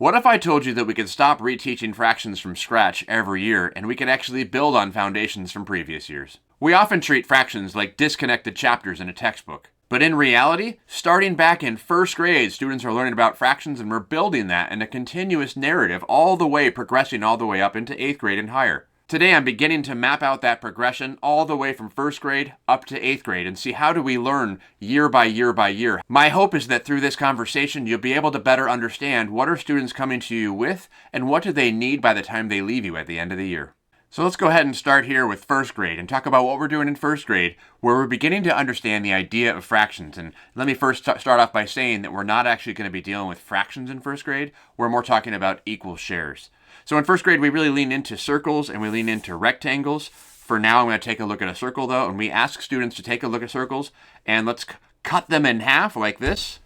What if I told you that we could stop reteaching fractions from scratch every year and we could actually build on foundations from previous years? We often treat fractions like disconnected chapters in a textbook. But in reality, starting back in first grade, students are learning about fractions and we're building that in a continuous narrative all the way, progressing all the way up into 8th grade and higher. Today I'm beginning to map out that progression all the way from first grade up to 8th grade and see how do we learn year by year by year. My hope is that through this conversation you'll be able to better understand what are students coming to you with and what do they need by the time they leave you at the end of the year. So let's go ahead and start here with first grade and talk about what we're doing in first grade, where we're beginning to understand the idea of fractions. And let me first start off by saying that we're not actually going to be dealing with fractions in first grade. We're more talking about equal shares. So in first grade, we really lean into circles and we lean into rectangles. For now, I'm going to take a look at a circle though, and we ask students to take a look at circles and let's cut them in half like this.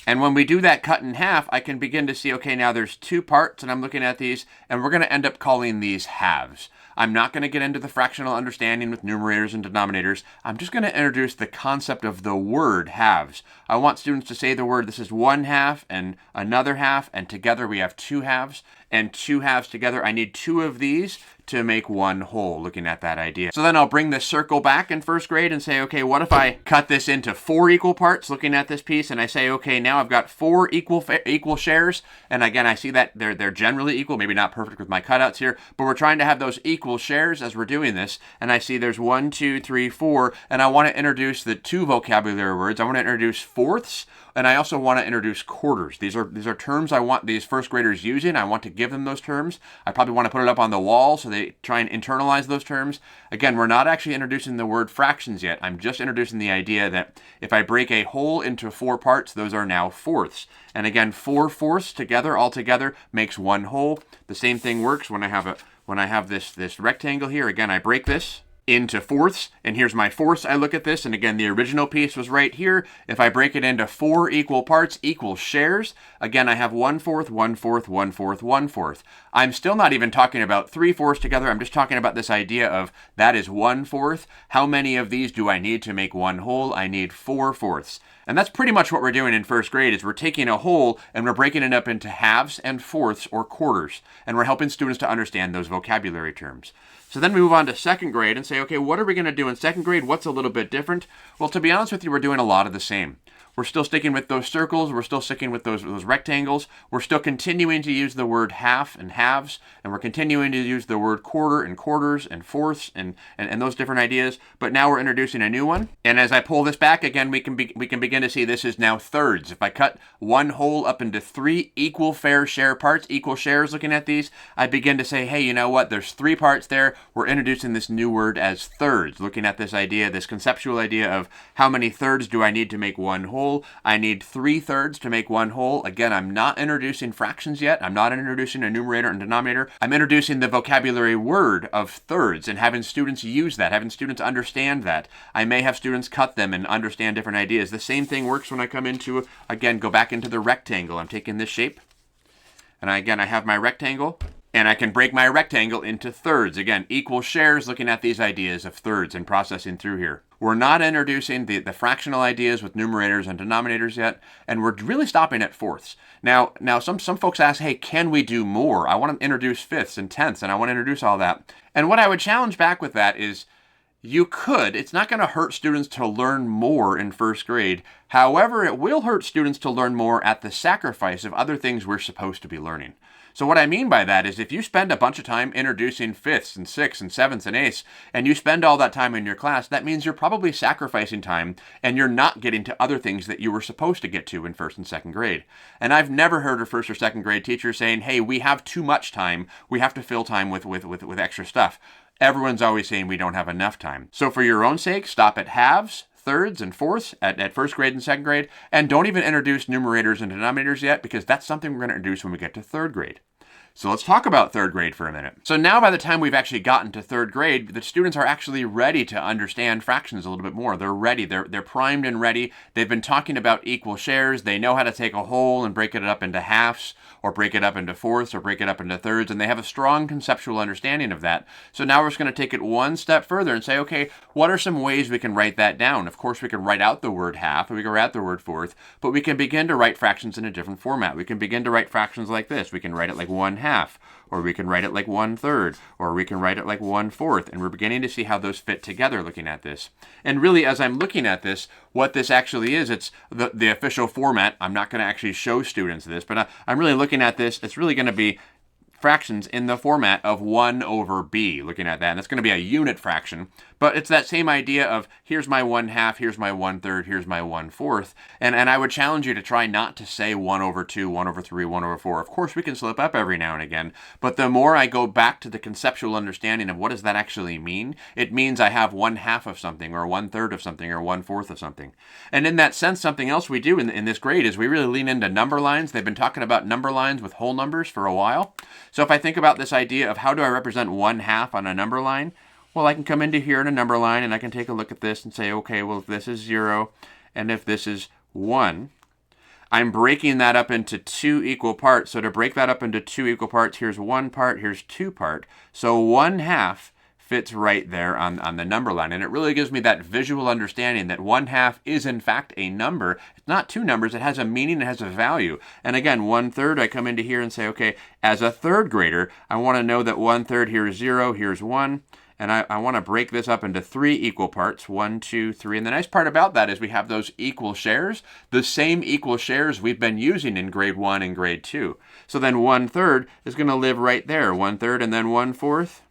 And when we do that cut in half, I can begin to see, okay, now there's two parts and I'm looking at these and we're going to end up calling these halves. I'm not going to get into the fractional understanding with numerators and denominators. I'm just going to introduce the concept of the word halves. I want students to say the word, this is one half and another half, and together we have two halves, and two halves together. I need two of these to make one whole, looking at that idea. So then I'll bring this circle back in first grade and say, okay, what if I cut this into 4 equal parts, looking at this piece, and I say, okay, now I've got 4 equal shares, and again, I see that they're generally equal, maybe not perfect with my cutouts here, but we're trying to have those equal shares as we're doing this, and I see there's 1, 2, 3, 4, and I want to introduce the 2 vocabulary words. I want to introduce fourths, and I also want to introduce quarters. These are terms I want these first graders using. I want to give them those terms. I probably want to put it up on the wall so they try and internalize those terms. Again, we're not actually introducing the word fractions yet. I'm just introducing the idea that if I break a whole into 4 parts, those are now fourths. And again, 4 fourths together, all together, makes one whole. The same thing works when I have this rectangle here. Again, I break this into fourths, and here's my fourths. I look at this, and again, the original piece was right here. If I break it into 4 equal parts, equal shares, again, I have 1 fourth, 1 fourth, 1 fourth, 1 fourth. I'm still not even talking about 3 fourths together. I'm just talking about this idea of that is 1 fourth. How many of these do I need to make one whole? I need 4 fourths. And that's pretty much what we're doing in first grade is we're taking a whole and we're breaking it up into halves and fourths or quarters. And we're helping students to understand those vocabulary terms. So then we move on to second grade and say, okay, what are we going to do in second grade? What's a little bit different? Well, to be honest with you, we're doing a lot of the same. We're still sticking with those circles. We're still sticking with those rectangles. We're still continuing to use the word half and halves, and we're continuing to use the word quarter and quarters and fourths and those different ideas. But now we're introducing a new one. And as I pull this back again, we can begin to see this is now thirds. If I cut one whole up into 3 equal fair share parts, equal shares, looking at these, I begin to say, hey, you know what? There's 3 parts there. We're introducing this new word as thirds, looking at this idea, this conceptual idea of how many thirds do I need to make one whole. I need 3 thirds to make one whole. Again, I'm not introducing fractions yet. I'm not introducing a numerator and denominator. I'm introducing the vocabulary word of thirds and having students use that, having students understand that. I may have students cut them and understand different ideas. The same thing works when I come into, again, go back into the rectangle. I'm taking this shape, and again, I have my rectangle. And I can break my rectangle into thirds. Again, equal shares, looking at these ideas of thirds and processing through here. We're not introducing the fractional ideas with numerators and denominators yet, and we're really stopping at fourths. Now some folks ask, hey, can we do more? I want to introduce fifths and tenths, and I want to introduce all that. And what I would challenge back with that is, you could. It's not going to hurt students to learn more in first grade. However, it will hurt students to learn more at the sacrifice of other things we're supposed to be learning. So what I mean by that is if you spend a bunch of time introducing fifths and sixths and sevenths and eighths, and you spend all that time in your class, that means you're probably sacrificing time and you're not getting to other things that you were supposed to get to in first and second grade. And I've never heard a first or second grade teacher saying, hey, we have too much time. We have to fill time with extra stuff. Everyone's always saying we don't have enough time. So for your own sake, stop at halves, thirds, and fourths at first grade and second grade, and don't even introduce numerators and denominators yet, because that's something we're going to introduce when we get to third grade. So let's talk about third grade for a minute. So now by the time we've actually gotten to third grade, the students are actually ready to understand fractions a little bit more. They're ready. They're primed and ready. They've been talking about equal shares. They know how to take a whole and break it up into halves, or break it up into fourths, or break it up into thirds, and they have a strong conceptual understanding of that. So now we're just going to take it one step further and say, okay, what are some ways we can write that down? Of course, we can write out the word half, or we can write out the word fourth, but we can begin to write fractions in a different format. We can begin to write fractions like this. We can write it like 1/2, or we can write it like 1/3, or we can write it like 1/4, and we're beginning to see how those fit together looking at this. And really, as I'm looking at this, what this actually is, it's the official format. I'm not going to actually show students this, but I'm really looking at this. It's really going to be fractions in the format of 1/b, looking at that. And that's going to be a unit fraction, but it's that same idea of here's my 1/2, here's my 1/3, here's my 1/4. And I would challenge you to try not to say 1/2, 1/3, 1/4. Of course, we can slip up every now and again, but the more I go back to the conceptual understanding of what does that actually mean, it means I have 1/2 of something, or 1/3 of something, or 1/4 of something. And in that sense, something else we do in this grade is we really lean into number lines. They've been talking about number lines with whole numbers for a while. So if I think about this idea of how do I represent 1/2 on a number line, well, I can come into here in a number line and I can take a look at this and say, okay, well, if this is 0 and if this is 1, I'm breaking that up into 2 equal parts. So to break that up into 2 equal parts, here's 1 part, here's 2 part. So 1/2 fits right there on the number line. And it really gives me that visual understanding that 1/2 is in fact a number. It's not two numbers, it has a meaning, it has a value. And again, 1/3, I come into here and say, okay, as a third grader, I want to know that 1/3 here is 0, here's 1. And I want to break this up into 3 equal parts, 1, 2, 3. And the nice part about that is we have those equal shares, the same equal shares we've been using in grade 1 and grade 2. So then 1/3 is going to live right there, 1/3 and then 1/4.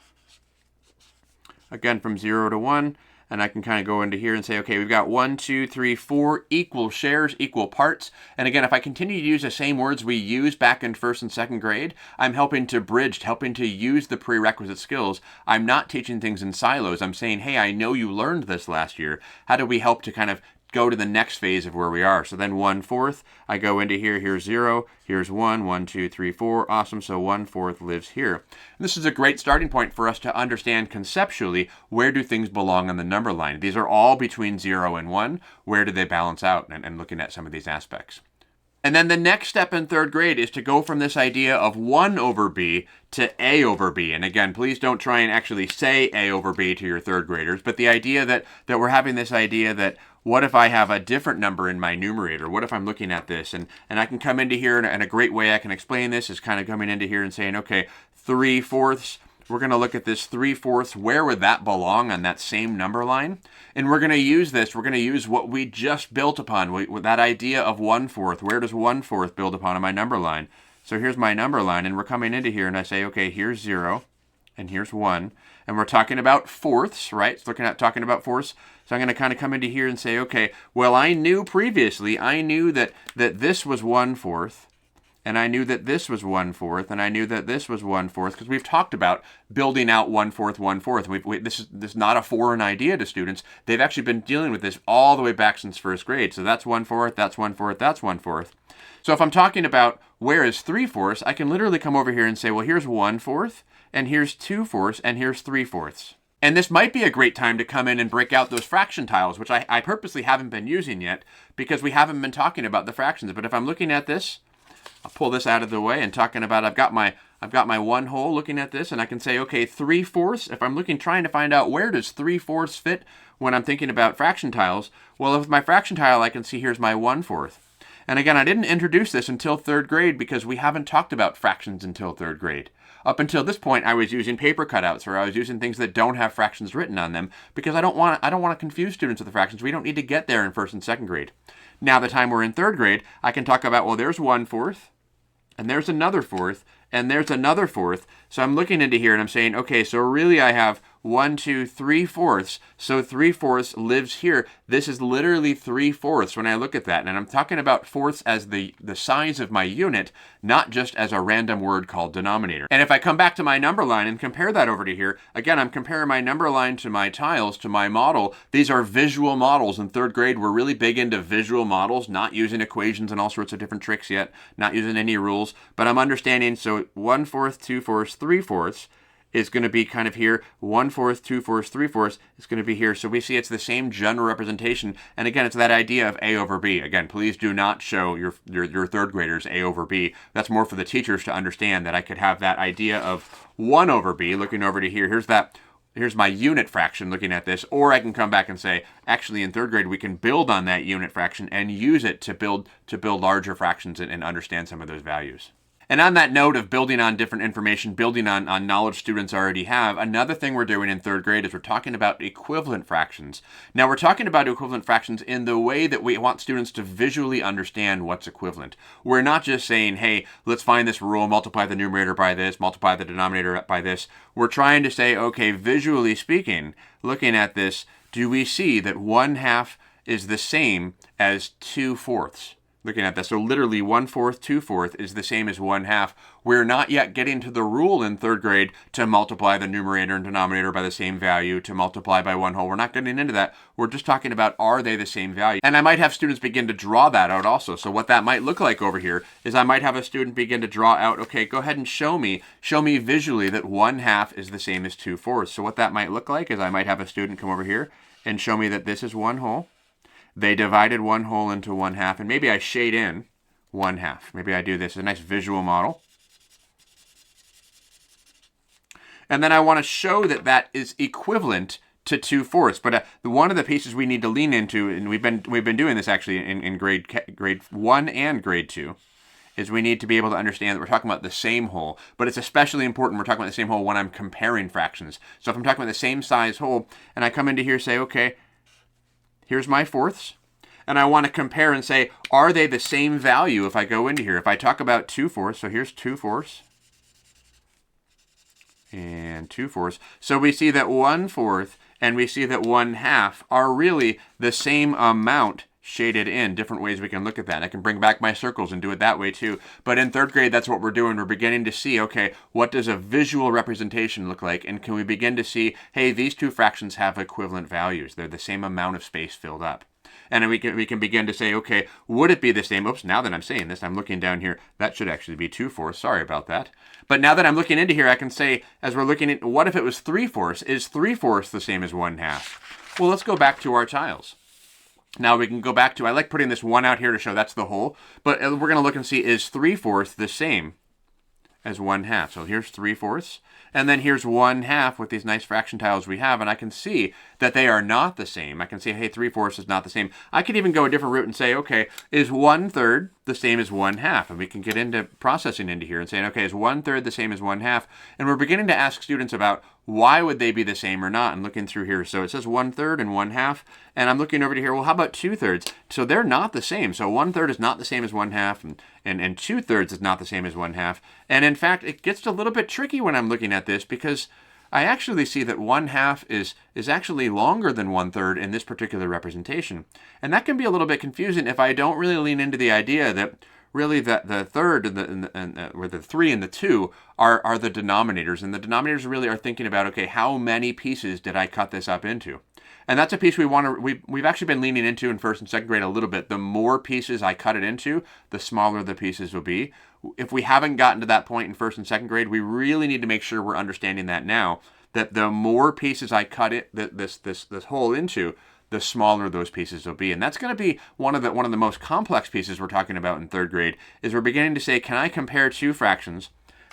Again, from 0 to 1, and I can kind of go into here and say, okay, we've got 1, 2, 3, 4 equal shares, equal parts. And again, if I continue to use the same words we used back in first and second grade, I'm helping to bridge, helping to use the prerequisite skills. I'm not teaching things in silos. I'm saying, hey, I know you learned this last year. How do we help to kind of go to the next phase of where we are? So then 1/4, I go into here, here's 0, here's 1, 1, 2, 3, 4, awesome, so 1/4 lives here. And this is a great starting point for us to understand conceptually, where do things belong on the number line? These are all between 0 and 1, where do they balance out, and looking at some of these aspects. And then the next step in third grade is to go from this idea of 1/b to a/b. And again, please don't try and actually say a/b to your third graders, but the idea that we're having this idea that what if I have a different number in my numerator? What if I'm looking at this? And I can come into here, and a great way I can explain this is kind of coming into here and saying, okay, 3/4. We're going to look at this 3/4. Where would that belong on that same number line? And we're going to use this. We're going to use what we just built upon, with that idea of 1/4. Where does 1/4 build upon on my number line? So here's my number line, and we're coming into here, and I say, okay, here's 0, and here's 1. And we're talking about fourths, right? It's talking about fourths. So I'm going to kind of come into here and say, okay, well, I knew previously, that this was 1/4. And I knew that this was 1/4, and I knew that this was 1/4, because we've talked about building out 1/4, 1/4. This is not a foreign idea to students. They've actually been dealing with this all the way back since first grade. So that's 1/4, that's 1/4, that's 1/4. So if I'm talking about where is 3/4, I can literally come over here and say, well, here's 1/4, and here's 2/4, and here's 3/4. And this might be a great time to come in and break out those fraction tiles, which I purposely haven't been using yet, because we haven't been talking about the fractions. But if I'm looking at this, I'll pull this out of the way and talking about I've got my one whole looking at this, and I can say, okay, 3/4. If I'm trying to find out where does 3/4 fit when I'm thinking about fraction tiles, well, with my fraction tile, I can see here's my 1/4. And again, I didn't introduce this until third grade because we haven't talked about fractions until third grade. Up until this point, I was using paper cutouts, or I was using things that don't have fractions written on them, because I don't want to confuse students with the fractions. We don't need to get there in first and second grade. Now, the time we're in third grade, I can talk about, well, there's 1/4, and there's another 4th, and there's another 4th. So I'm looking into here and I'm saying, okay, so really I have 1, 2, 3/4. So 3/4 lives here. This is literally 3/4 when I look at that. And I'm talking about fourths as the size of my unit, not just as a random word called denominator. And if I come back to my number line and compare that over to here, again, I'm comparing my number line to my tiles, to my model. These are visual models. In third grade, we're really big into visual models, not using equations and all sorts of different tricks yet, not using any rules, but I'm understanding. So 1/4, 2/4, 3/4 is going to be kind of here. 1/4, 2/4, 3/4 is going to be here. So we see it's the same general representation. And again, it's that idea of A over B. Again, please do not show your third graders A over B. That's more for the teachers to understand that I could have that idea of 1 over B. Looking over to here, here's my unit fraction looking at this, or I can come back and say, actually in third grade, we can build on that unit fraction and use it to build larger fractions and understand some of those values. And on that note of building on different information, building on knowledge students already have, another thing we're doing in third grade is we're talking about equivalent fractions. Now we're talking about equivalent fractions in the way that we want students to visually understand what's equivalent. We're not just saying, hey, let's find this rule, multiply the numerator by this, multiply the denominator by this. We're trying to say, okay, visually speaking, looking at this, do we see that 1/2 is the same as 2/4? Looking at this, so literally 1/4, 2/4 is the same as 1/2. We're not yet getting to the rule in third grade to multiply the numerator and denominator by the same value, to multiply by 1 whole. We're not getting into that. We're just talking about, are they the same value? And I might have students begin to draw that out also. So what that might look like over here is I might have a student begin to draw out, okay, go ahead and show me visually that 1/2 is the same as 2/4. So what that might look like is I might have a student come over here and show me that this is 1 whole. They divided 1 whole into 1/2, and maybe I shade in 1/2. Maybe I do this as a nice visual model. And then I want to show that that is equivalent to 2/4. But one of the pieces we need to lean into, and we've been doing this actually in grade 1 and grade 2, is we need to be able to understand that we're talking about the same whole, but it's especially important we're talking about the same whole when I'm comparing fractions. So if I'm talking about the same size whole, and I come into here and say, okay, here's my fourths, and I want to compare and say, are they the same value if I go into here? If I talk about 2/4, so here's 2/4 and 2/4. So we see that 1/4 and we see that 1/2 are really the same amount shaded in. Different ways we can look at that. I can bring back my circles and do it that way too. But in third grade, that's what we're doing. We're beginning to see, okay, what does a visual representation look like? And can we begin to see, hey, these two fractions have equivalent values. They're the same amount of space filled up. And then we can begin to say, okay, would it be the same? Oops, now that I'm saying this, I'm looking down here. That should actually be 2/4. Sorry about that. But now that I'm looking into here, I can say, as we're looking at, what if it was 3/4? Is 3/4 the same as 1/2? Well, let's go back to our tiles. Now we can go back to, I like putting this 1 out here to show that's the whole, but we're going to look and see, is 3/4 the same as 1/2? So here's 3/4, and then here's 1/2 with these nice fraction tiles we have, and I can see that they are not the same. I can see, hey, 3/4 is not the same. I could even go a different route and say, okay, is 1/3 the same as 1/2? And we can get into processing into here and saying, okay, is 1/3 the same as 1/2? And we're beginning to ask students about why would they be the same or not, and looking through here. So it says 1/3 and 1/2, and I'm looking over to here, well, how about 2/3? So they're not the same. So 1/3 is not the same as 1/2, and 2/3 is not the same as 1/2. And in fact, it gets a little bit tricky when I'm looking at this, because I actually see that 1/2 is actually longer than 1/3 in this particular representation. And that can be a little bit confusing if I don't really lean into the idea that really the third or the 3 and the 2 are the denominators. And the denominators really are thinking about, okay, how many pieces did I cut this up into? And that's a piece we've actually been leaning into in first and second grade a little bit. The more pieces I cut it into, the smaller the pieces will be. If we haven't gotten to that point in first and second grade, we really need to make sure we're understanding that now, that the more pieces I cut this whole into, the smaller those pieces will be. And that's going to be one of the most complex pieces we're talking about in third grade, is we're beginning to say, can I compare two fractions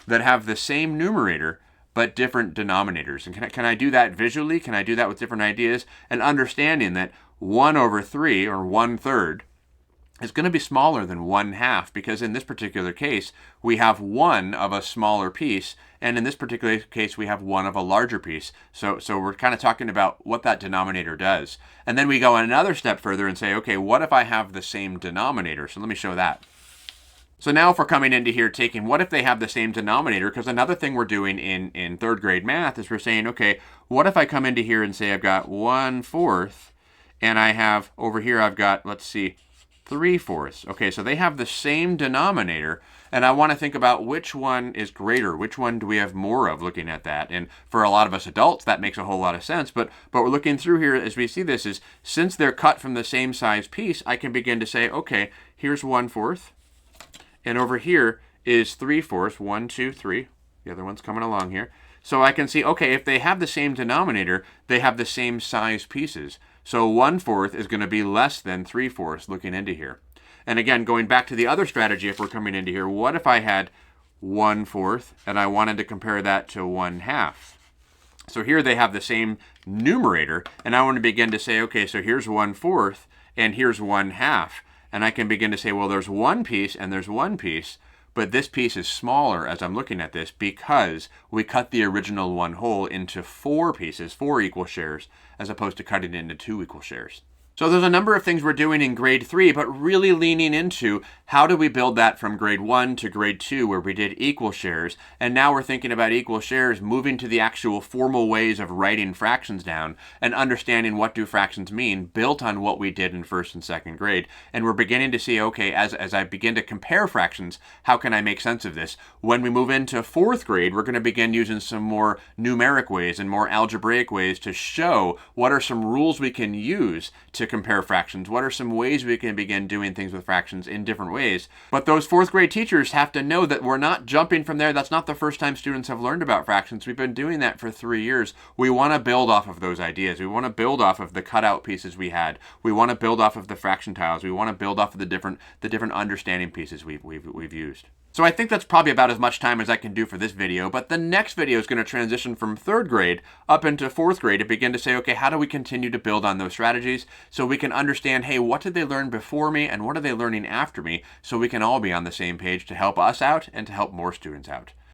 that have the same numerator but different denominators? And can I do that visually? Can I do that with different ideas? And understanding that 1/3 or 1/3 is going to be smaller than 1/2, because in this particular case, we have one of a smaller piece, and in this particular case, we have one of a larger piece. So we're kind of talking about what that denominator does. And then we go another step further and say, okay, what if I have the same denominator? So let me show that. So now if we're coming into here taking, what if they have the same denominator? Because another thing we're doing in third grade math is we're saying, okay, what if I come into here and say I've got 1/4, and I have, over here I've got, let's see, 3/4. Okay, so they have the same denominator, and I want to think about which one is greater, which one do we have more of looking at that. And for a lot of us adults, that makes a whole lot of sense, but we're looking through here as we see this is, since they're cut from the same size piece, I can begin to say, okay, here's 1/4, and over here is 3/4, 1, 2, 3, the other one's coming along here. So I can see, okay, if they have the same denominator, they have the same size pieces. So 1/4 is going to be less than 3/4 looking into here. And again, going back to the other strategy, if we're coming into here, what if I had 1/4 and I wanted to compare that to 1/2? So here they have the same numerator, and I want to begin to say, okay, so here's 1/4 and here's 1/2. And I can begin to say, well, there's one piece and there's one piece, but this piece is smaller as I'm looking at this because we cut the original one whole into 4 pieces, 4 equal shares, as opposed to cutting it into 2 equal shares. So there's a number of things we're doing in grade 3, but really leaning into how do we build that from grade 1 to grade 2 where we did equal shares, and now we're thinking about equal shares moving to the actual formal ways of writing fractions down and understanding what do fractions mean built on what we did in first and second grade. And we're beginning to see, okay, as I begin to compare fractions, how can I make sense of this? When we move into fourth grade, we're going to begin using some more numeric ways and more algebraic ways to show what are some rules we can use to compare fractions, what are some ways we can begin doing things with fractions in different ways. But those fourth grade teachers have to know that we're not jumping from there. That's not the first time students have learned about fractions. We've been doing that for 3 years. We want to build off of those ideas. We want to build off of the cutout pieces we had. We want to build off of the fraction tiles. We want to build off of the different understanding pieces we've used. So I think that's probably about as much time as I can do for this video, but the next video is going to transition from third grade up into fourth grade to begin to say, okay, how do we continue to build on those strategies so we can understand, hey, what did they learn before me and what are they learning after me, so we can all be on the same page to help us out and to help more students out.